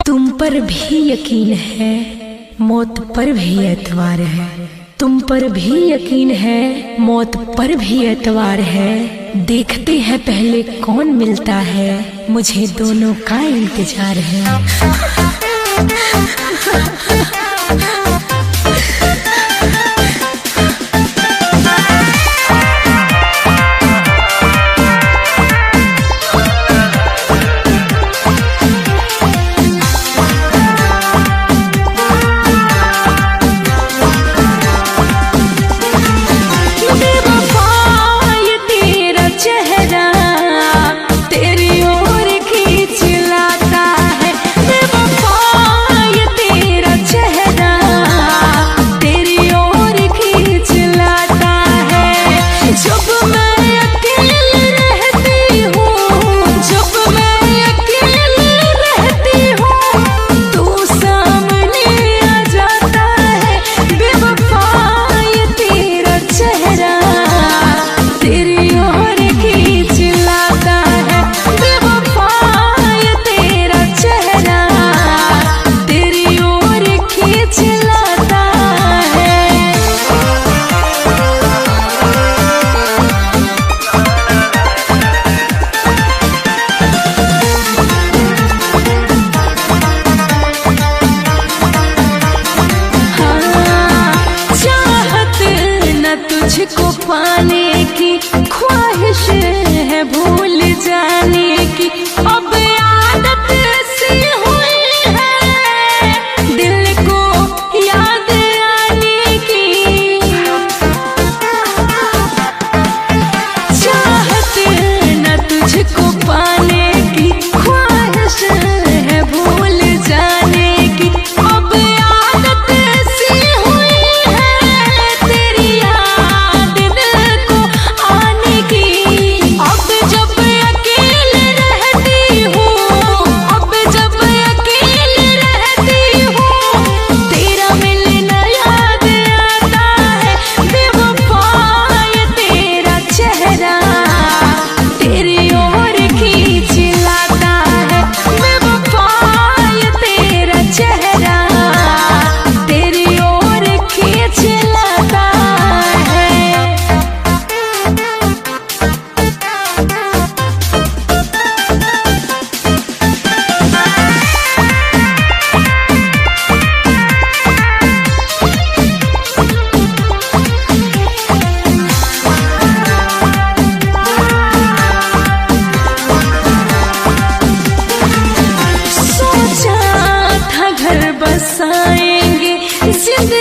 तुम पर भी यकीन है, मौत पर भी एतवार है। तुम पर भी यकीन है, मौत पर भी एतवार है। देखते हैं पहले कौन मिलता है, मुझे दोनों का इंतजार है। तुझको पाने की ख्वाहिश है, भूल जाने की अब आदत सी हुई है, दिल को याद आने की। चाहत न तुझको पाने की ख्वाहिश है, भूल जाने की अब आदत सी हुई है, तेरी बसाएंगे जिंदगी